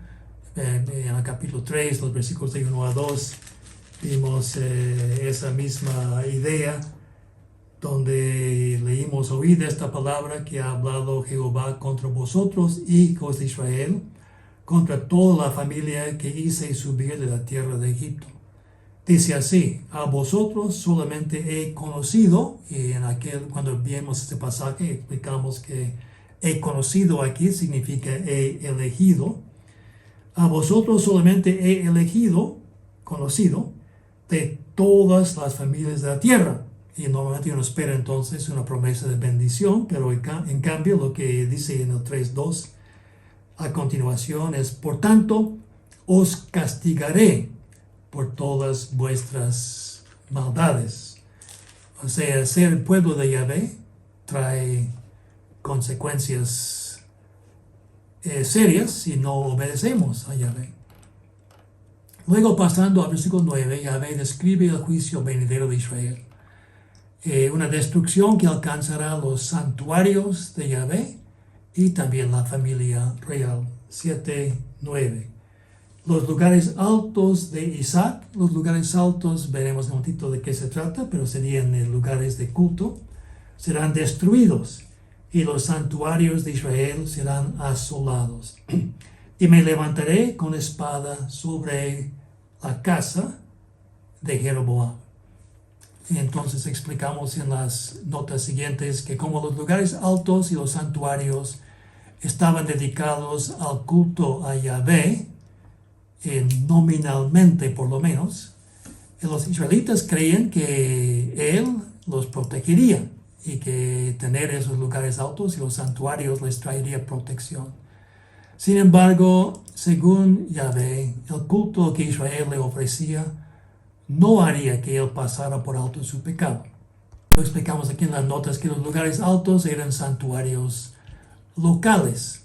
En el capítulo 3, los versículos de 1 a 2, vimos esa misma idea, donde leímos oíd esta palabra que ha hablado Jehová contra vosotros, hijos de Israel, contra toda la familia que hice subir de la tierra de Egipto. Dice así, a vosotros solamente he conocido, y cuando vimos este pasaje explicamos que he conocido aquí significa he elegido. A vosotros solamente he conocido, de todas las familias de la tierra. Y normalmente uno espera entonces una promesa de bendición, pero en cambio lo que dice en el 3.2 a continuación es, por tanto, os castigaré por todas vuestras maldades. O sea, ser el pueblo de Yahvé trae consecuencias serias si no obedecemos a Yahvé. Luego, pasando al versículo 9, Yahvé describe el juicio venidero de Israel. Una destrucción que alcanzará los santuarios de Yahvé y también la familia real. 7:9. Los lugares altos de Isaac, los lugares altos, veremos en un momentito de qué se trata, pero serían lugares de culto, serán destruidos y los santuarios de Israel serán asolados. Y me levantaré con espada sobre la casa de Jeroboam. Y entonces explicamos en las notas siguientes que como los lugares altos y los santuarios estaban dedicados al culto a Yahvé, nominalmente por lo menos, los israelitas creían que él los protegería y que tener esos lugares altos y los santuarios les traería protección. Sin embargo, según Yahvé, el culto que Israel le ofrecía no haría que él pasara por alto su pecado. Lo explicamos aquí en las notas que los lugares altos eran santuarios locales,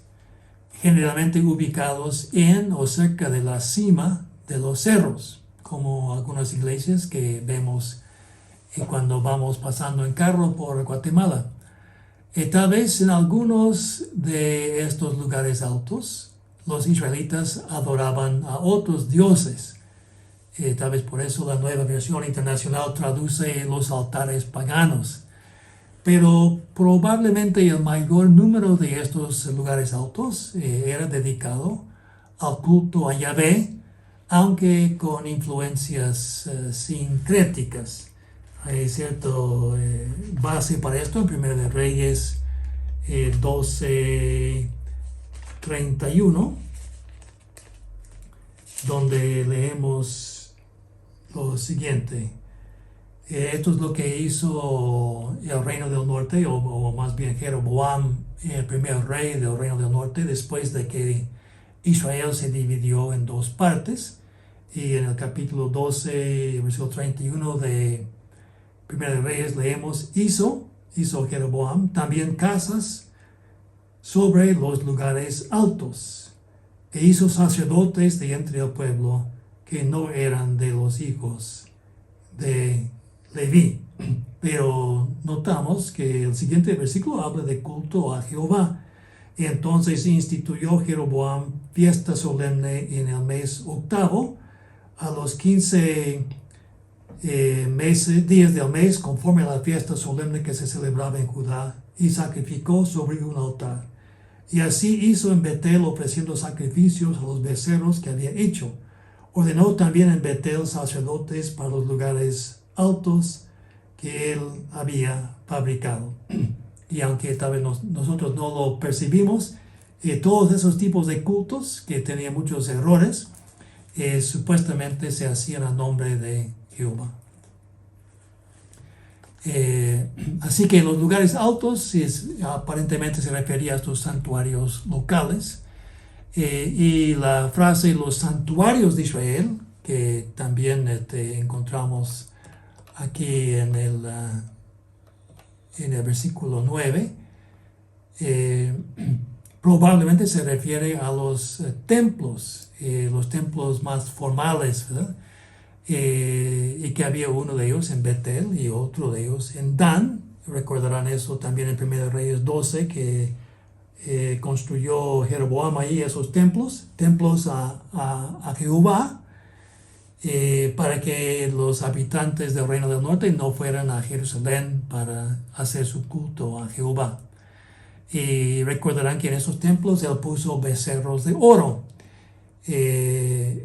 generalmente ubicados en o cerca de la cima de los cerros, como algunas iglesias que vemos cuando vamos pasando en carro por Guatemala. Tal vez en algunos de estos lugares altos, los israelitas adoraban a otros dioses. Tal vez por eso la Nueva Versión Internacional traduce los altares paganos. Pero probablemente el mayor número de estos lugares altos era dedicado al culto a Yahvé, aunque con influencias sincréticas. Hay cierta base para esto en 1 de Reyes 12:31, donde leemos lo siguiente. Esto es lo que hizo el reino del norte, o más bien Jeroboam, el primer rey del reino del norte, después de que Israel se dividió en dos partes. Y en el capítulo 12, versículo 31 de 1 de Reyes leemos, hizo Jeroboam también casas sobre los lugares altos, e hizo sacerdotes de entre el pueblo que no eran de los hijos de Leví. Pero notamos que el siguiente versículo habla de culto a Jehová. Y entonces instituyó Jeroboam fiesta solemne en el mes octavo, a los 15 días del mes conforme a la fiesta solemne que se celebraba en Judá, y sacrificó sobre un altar. Y así hizo en Betel, ofreciendo sacrificios a los becerros que había hecho. Ordenó también en Betel sacerdotes para los lugares altos que él había fabricado. Y aunque tal vez nosotros no lo percibimos, todos esos tipos de cultos que tenían muchos errores, supuestamente se hacían a nombre de Jehová. Así que en los lugares altos aparentemente se refería a estos santuarios locales. Y la frase los santuarios de Israel, que también encontramos aquí en el versículo 9, probablemente se refiere a los templos más formales, ¿verdad? Y que había uno de ellos en Betel y otro de ellos en Dan. Recordarán eso también en 1 Reyes 12, que construyó Jeroboam ahí esos templos a Jehová, para que los habitantes del Reino del Norte no fueran a Jerusalén para hacer su culto a Jehová. Y recordarán que en esos templos él puso becerros de oro. De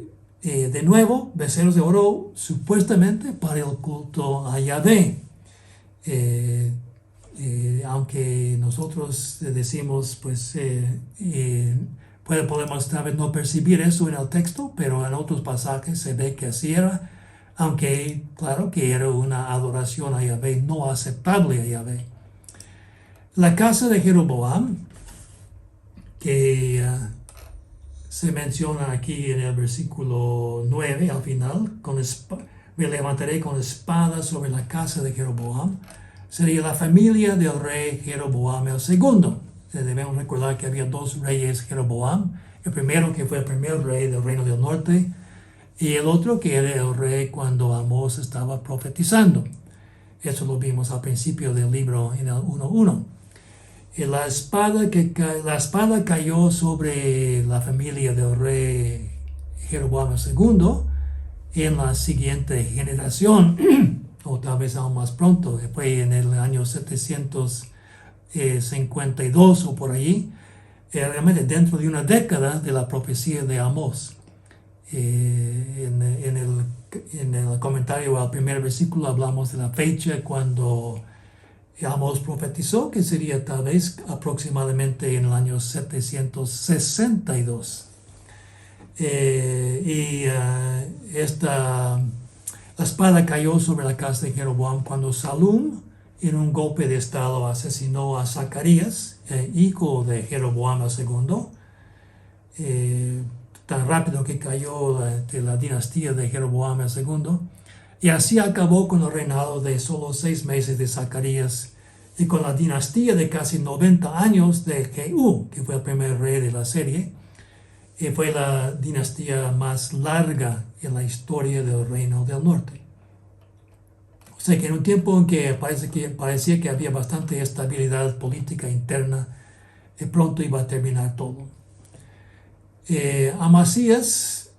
nuevo, becerros de oro supuestamente para el culto a Yahvé. Aunque nosotros decimos, pues, podemos tal vez no percibir eso en el texto, pero en otros pasajes se ve que así era, aunque claro que era una adoración a Yahvé no aceptable a Yahvé. La casa de Jeroboam, que se menciona aquí en el versículo 9 al final, me levantaré con espada sobre la casa de Jeroboam, sería la familia del rey Jeroboam el segundo. Debemos recordar que había dos reyes Jeroboam, el primero que fue el primer rey del Reino del Norte, y el otro que era el rey cuando Amós estaba profetizando. Eso lo vimos al principio del libro en el 1:1. La espada cayó sobre la familia del rey Jeroboam II en la siguiente generación, o tal vez aún más pronto, fue en el año 752 o por allí, realmente dentro de una década de la profecía de Amós. En el comentario al primer versículo hablamos de la fecha cuando Amós profetizó, que sería tal vez aproximadamente en el año 762. La espada cayó sobre la casa de Jeroboam cuando Salum, en un golpe de estado, asesinó a Zacarías, hijo de Jeroboam II. Tan rápido que cayó de la dinastía de Jeroboam II. Y así acabó con el reinado de solo 6 meses de Zacarías y con la dinastía de casi 90 años de Jehú, que fue el primer rey de la serie. Fue la dinastía más larga en la historia del Reino del Norte. O sea que en un tiempo en que parecía que había bastante estabilidad política interna, pronto iba a terminar todo. Amasías,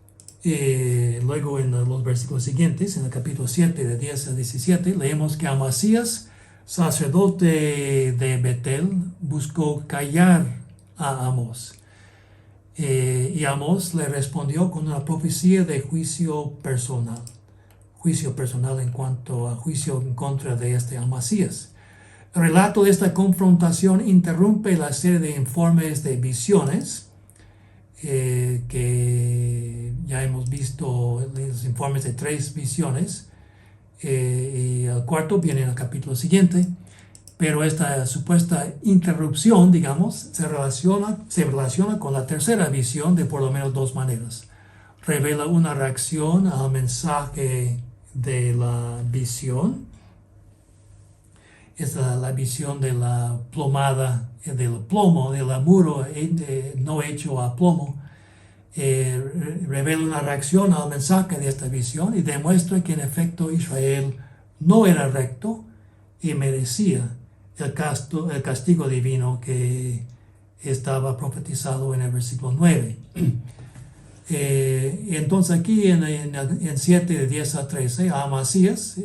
luego en los versículos siguientes, en el capítulo 7, de 10 a 17, leemos que Amasías, sacerdote de Betel, buscó callar a Amós. Y Amós le respondió con una profecía de juicio personal en cuanto a juicio en contra de Amasías. El relato de esta confrontación interrumpe la serie de informes de visiones, que ya hemos visto los informes de 3 visiones, y el cuarto viene en el capítulo siguiente. Pero esta supuesta interrupción, digamos, se relaciona con la tercera visión de por lo menos 2 maneras. Revela una reacción al mensaje de la visión. Es la visión de la plomada, del plomo, del muro no hecho a plomo. Revela una reacción al mensaje de esta visión y demuestra que en efecto Israel no era recto y merecía el castigo divino que estaba profetizado en el versículo 9. Entonces aquí en 7 de 10 a 13, Amasías,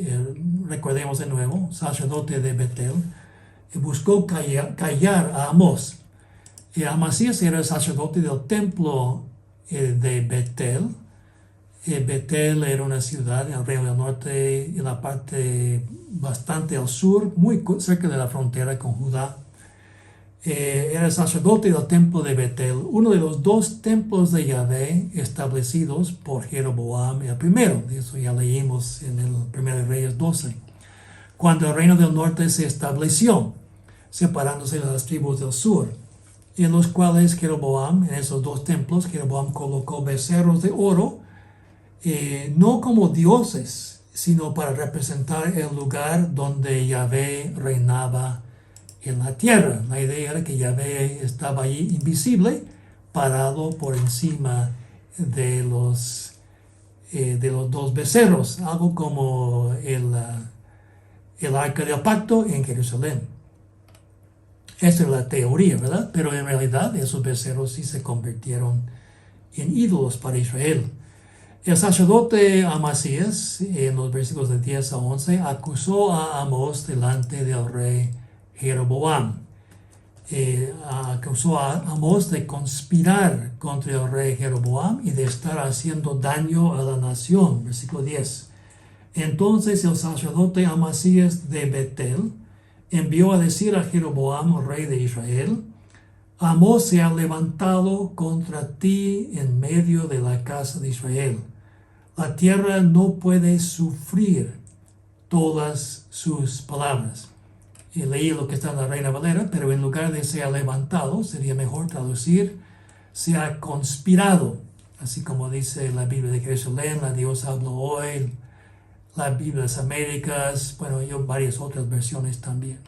recordemos de nuevo, sacerdote de Betel, buscó callar a Amós. Amasías era el sacerdote del templo de Betel. Betel era una ciudad en el Reino del Norte, en la parte bastante al sur, muy cerca de la frontera con Judá. Era el sacerdote del templo de Betel, uno de los 2 templos de Yahvé establecidos por Jeroboam el primero. Eso ya leímos en el 1 Reyes 12. Cuando el reino del norte se estableció, separándose de las tribus del sur, en los cuales Jeroboam, en esos 2 templos, Jeroboam colocó becerros de oro, no como dioses, sino para representar el lugar donde Yahvé reinaba en la tierra. La idea era que Yahvé estaba allí invisible, parado por encima de los 2 becerros, algo como el arca del pacto en Jerusalén. Esa es la teoría, ¿verdad? Pero en realidad esos becerros sí se convirtieron en ídolos para Israel. El sacerdote Amasías, en los versículos de 10 a 11, acusó a Amós delante del rey Jeroboam. Acusó a Amós de conspirar contra el rey Jeroboam y de estar haciendo daño a la nación. Versículo 10. Entonces el sacerdote Amasías de Betel envió a decir a Jeroboam, rey de Israel: Amós se ha levantado contra ti en medio de la casa de Israel. La tierra no puede sufrir todas sus palabras. Y leí lo que está en la Reina Valera, pero en lugar de se ha levantado, sería mejor traducir se ha conspirado. Así como dice la Biblia de Jerusalén, la Dios habló hoy, la Biblia de las Américas, bueno, y varias otras versiones también.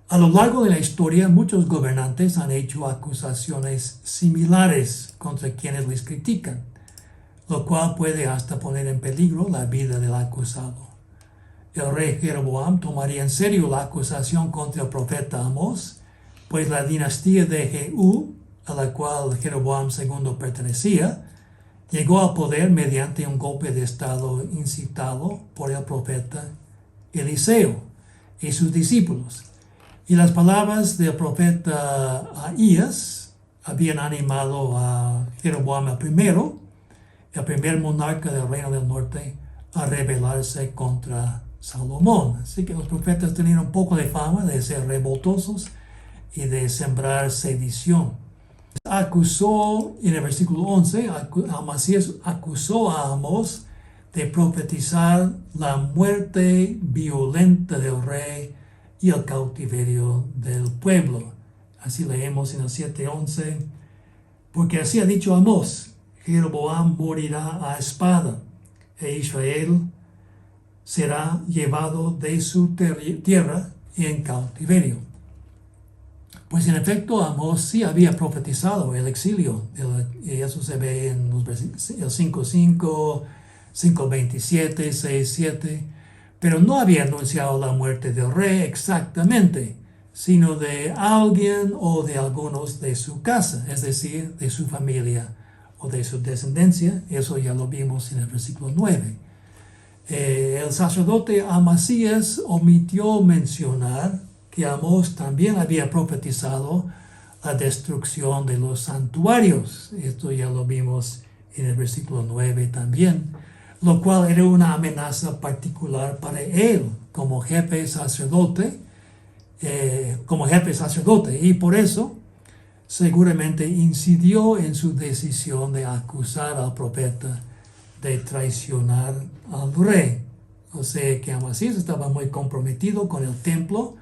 A lo largo de la historia, muchos gobernantes han hecho acusaciones similares contra quienes les critican, lo cual puede hasta poner en peligro la vida del acusado. El rey Jeroboam tomaría en serio la acusación contra el profeta Amós, pues la dinastía de Jehú, a la cual Jeroboam II pertenecía, llegó al poder mediante un golpe de estado incitado por el profeta Eliseo y sus discípulos. Y las palabras del profeta Ahías habían animado a Jeroboam el primer monarca del reino del norte, a rebelarse contra Salomón. Así que los profetas tenían un poco de fama de ser revoltosos y de sembrar sedición. Acusó, en el versículo 11, Amasías acusó a Amós de profetizar la muerte violenta del rey y el cautiverio del pueblo. Así leemos en el 7:11, porque así ha dicho Amós: Jeroboam morirá a espada, e Israel será llevado de su tierra en cautiverio. Pues en efecto, Amós sí había profetizado el exilio. Eso se ve en los versículos 5:5, 5:27, 6:7. Pero no había anunciado la muerte del rey exactamente, sino de alguien o de algunos de su casa, es decir, de su familia o de su descendencia. Eso ya lo vimos en el versículo 9. El sacerdote Amasías omitió mencionar que Amós también había profetizado la destrucción de los santuarios. Esto ya lo vimos en el versículo 9 también, lo cual era una amenaza particular para él como jefe sacerdote, y por eso seguramente incidió en su decisión de acusar al profeta de traicionar al rey. O sea que Amasías estaba muy comprometido con el templo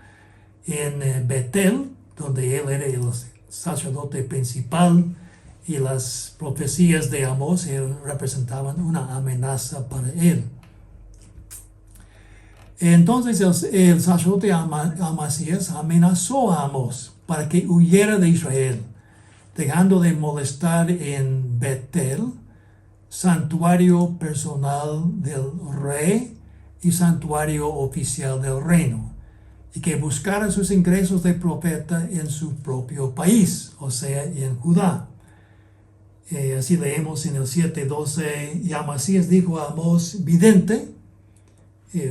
en Betel, donde él era el sacerdote principal, y las profecías de Amós representaban una amenaza para él. Entonces el sacerdote Amasías amenazó a Amós para que huyera de Israel, dejando de molestar en Betel, santuario personal del rey y santuario oficial del reino, y que buscara sus ingresos de profeta en su propio país, o sea, en Judá. Así leemos en el 7:12, y Amasías dijo a Amós, vidente,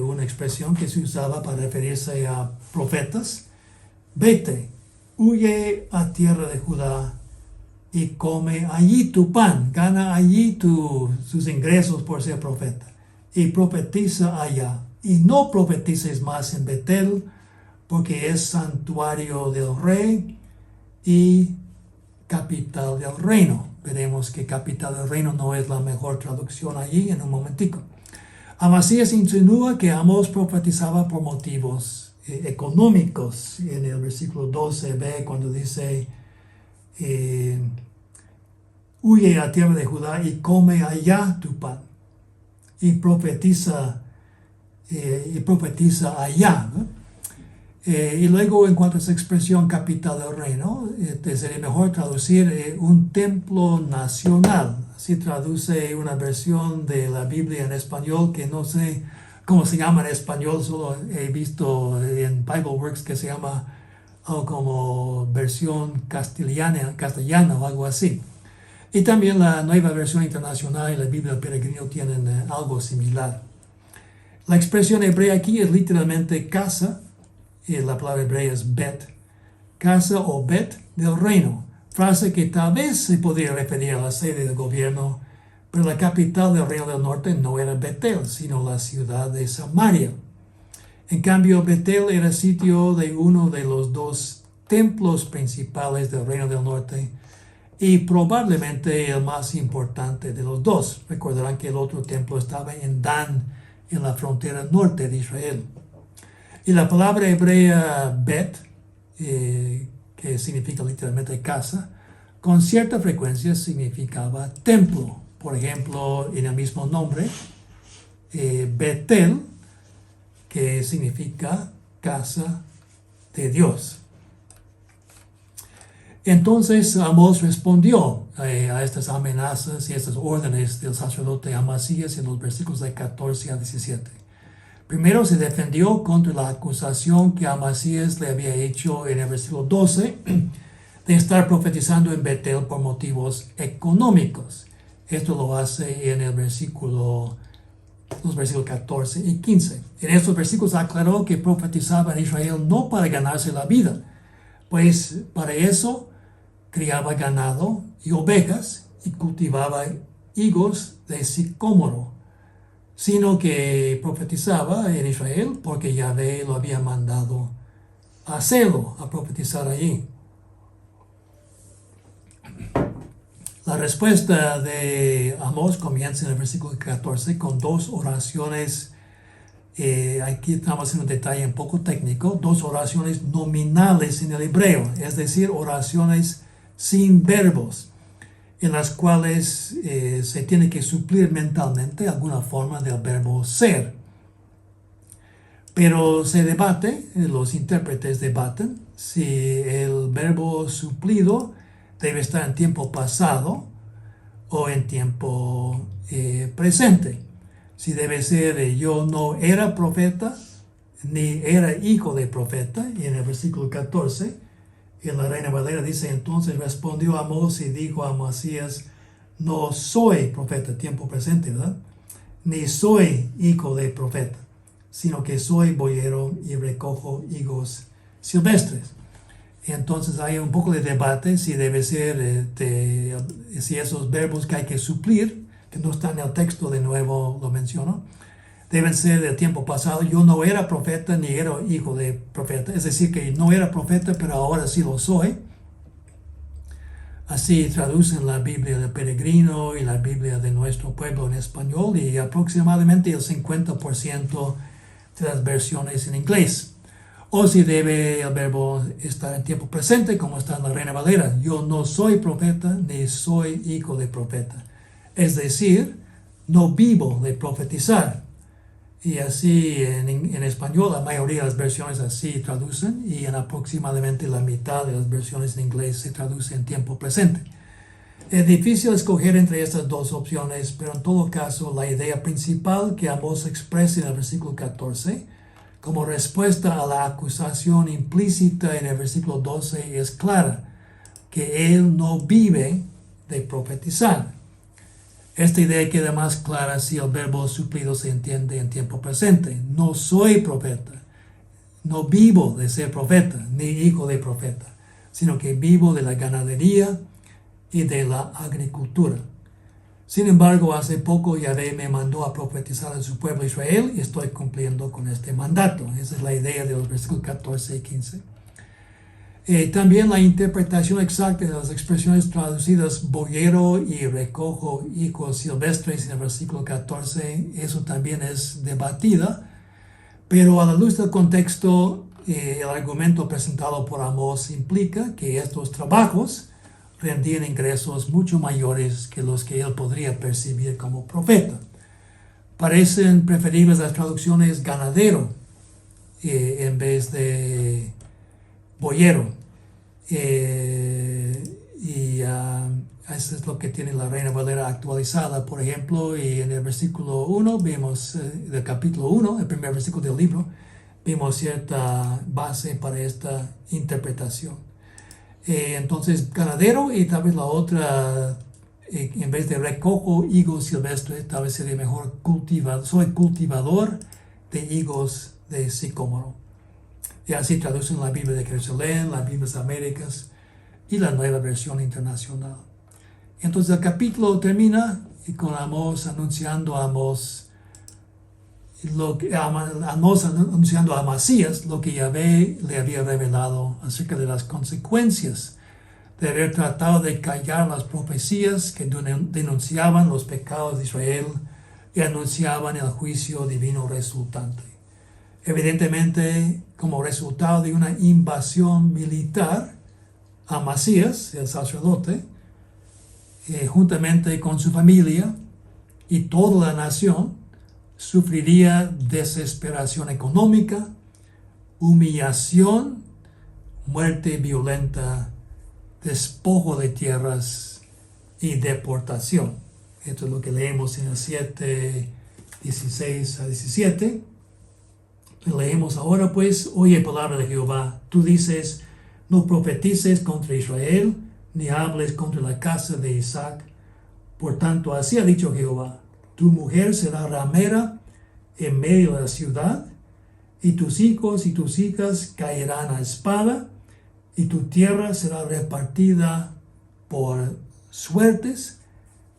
una expresión que se usaba para referirse a profetas, vete, huye a tierra de Judá y come allí tu pan, gana allí sus ingresos por ser profeta, y profetiza allá. Y no profetices más en Betel, porque es santuario del rey y capital del reino. Veremos que capital del reino no es la mejor traducción allí en un momentico. Amasías insinúa que Amós profetizaba por motivos económicos. En el versículo 12b, cuando dice, huye a tierra de Judá y come allá tu pan. Y profetiza allá, ¿no? Y luego, en cuanto a esa expresión capital del reino, sería mejor traducir un templo nacional. Así traduce una versión de la Biblia en español que no sé cómo se llama en español, solo he visto en BibleWorks que se llama algo como versión castellana o algo así. Y también la nueva versión internacional y la Biblia del Peregrino tienen algo similar. La expresión hebrea aquí es literalmente casa, y la palabra hebrea es bet, casa o bet del reino, frase que tal vez se podría referir a la sede del gobierno, pero la capital del reino del norte no era Betel, sino la ciudad de Samaria. En cambio, Betel era sitio de uno de los dos templos principales del reino del norte y probablemente el más importante de los dos. Recordarán que el otro templo estaba en Dan, en la frontera norte de Israel. Y la palabra hebrea bet, que significa literalmente casa, con cierta frecuencia significaba templo. Por ejemplo, en el mismo nombre, Betel, que significa casa de Dios. Entonces Amós respondió a estas amenazas y estas órdenes del sacerdote Amasías en los versículos de 14 a 17. Primero se defendió contra la acusación que Amasías le había hecho en el versículo 12 de estar profetizando en Betel por motivos económicos. Esto lo hace en los versículos 14 y 15. En estos versículos aclaró que profetizaba en Israel no para ganarse la vida, pues para eso criaba ganado y ovejas y cultivaba higos de sicómoro, sino que profetizaba en Israel porque Yahvé lo había mandado a hacerlo, a profetizar allí. La respuesta de Amós comienza en el versículo 14 con dos oraciones. Aquí estamos en un detalle un poco técnico, dos oraciones nominales en el hebreo, es decir, oraciones sin verbos, en las cuales se tiene que suplir mentalmente alguna forma del verbo ser. Pero se debate, los intérpretes debaten, si el verbo suplido debe estar en tiempo pasado o en tiempo presente. Si debe ser yo no era profeta, ni era hijo de profeta, y en el versículo 14, en la Reina Valera dice, entonces respondió Amós y dijo a Amasías, no soy profeta, tiempo presente, ¿verdad? Ni soy hijo de profeta, sino que soy boyero y recojo higos silvestres. Entonces hay un poco de debate si debe ser, si esos verbos que hay que suplir, que no están en el texto, de nuevo lo menciono, deben ser del tiempo pasado. Yo no era profeta ni era hijo de profeta. Es decir, que no era profeta, pero ahora sí lo soy. Así traducen la Biblia del Peregrino y la Biblia de nuestro pueblo en español y aproximadamente el 50% de las versiones en inglés. O si debe el verbo estar en tiempo presente, como está en la Reina Valera. Yo no soy profeta ni soy hijo de profeta. Es decir, no vivo de profetizar. Y así en español la mayoría de las versiones así traducen y en aproximadamente la mitad de las versiones en inglés se traduce en tiempo presente. Es difícil escoger entre estas dos opciones, pero en todo caso la idea principal que Amós expresa en el versículo 14 como respuesta a la acusación implícita en el versículo 12 es clara, que él no vive de profetizar. Esta idea queda más clara si el verbo suplido se entiende en tiempo presente. No soy profeta, no vivo de ser profeta, ni hijo de profeta, sino que vivo de la ganadería y de la agricultura. Sin embargo, hace poco Yahvé me mandó a profetizar a su pueblo Israel y estoy cumpliendo con este mandato. Esa es la idea de los versículos 14 y 15. También la interpretación exacta de las expresiones traducidas boyero y recojo higos silvestres en el versículo 14, eso también es debatida, pero a la luz del contexto, el argumento presentado por Amós implica que estos trabajos rendían ingresos mucho mayores que los que él podría percibir como profeta. Parecen preferibles las traducciones ganadero en vez de boyero. Eso es lo que tiene la Reina Valera actualizada, por ejemplo, y en el versículo 1 vemos, del capítulo 1, el primer versículo del libro, vemos cierta base para esta interpretación. Entonces, ganadero, y tal vez la otra, en vez de recojo higos silvestres, tal vez sería mejor soy cultivador de higos de sicómoro. Y así traducen la Biblia de Jerusalén, las Biblias Américas y la Nueva Versión Internacional. Entonces el capítulo termina con Amós anunciando a Amasías lo que Yahvé le había revelado acerca de las consecuencias de haber tratado de callar las profecías que denunciaban los pecados de Israel y anunciaban el juicio divino resultante. Evidentemente, como resultado de una invasión militar, Amasías, el sacerdote, juntamente con su familia y toda la nación, sufriría desesperación económica, humillación, muerte violenta, despojo de tierras y deportación. Esto es lo que leemos en el 7, 16 a 17. Leemos ahora pues, oye palabra de Jehová, tú dices, no profetices contra Israel, ni hables contra la casa de Isaac. Por tanto, así ha dicho Jehová, tu mujer será ramera en medio de la ciudad, y tus hijos y tus hijas caerán a espada, y tu tierra será repartida por suertes,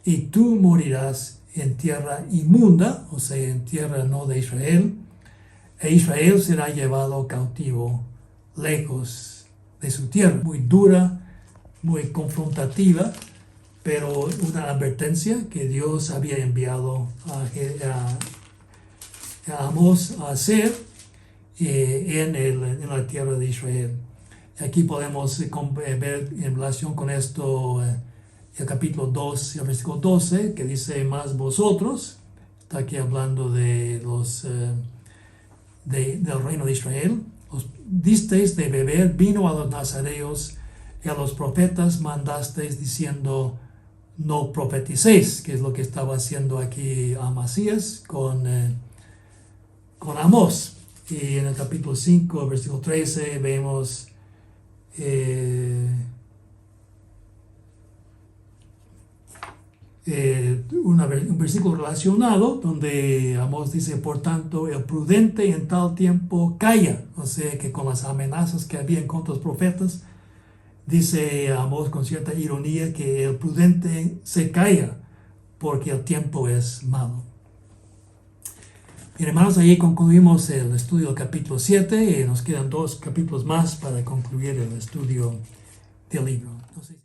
y tú morirás en tierra inmunda, o sea, en tierra no de Israel, e Israel será llevado cautivo lejos de su tierra. Muy dura, muy confrontativa, pero una advertencia que Dios había enviado a Amós a hacer en la tierra de Israel. Aquí podemos ver en relación con esto el capítulo 2, el versículo 12, que dice, más vosotros, está aquí hablando de del reino de Israel, os disteis de beber vino a los nazareos y a los profetas mandasteis diciendo, no profeticéis, que es lo que estaba haciendo aquí Amasías con Amós. Y en el capítulo 5, versículo 13, vemos un versículo relacionado donde Amós dice, por tanto, el prudente en tal tiempo calla. O sea que con las amenazas que había contra los profetas, dice Amós con cierta ironía que el prudente se calla porque el tiempo es malo. Bien, hermanos, ahí concluimos el estudio del capítulo 7 y nos quedan 2 capítulos más para concluir el estudio del libro. Entonces,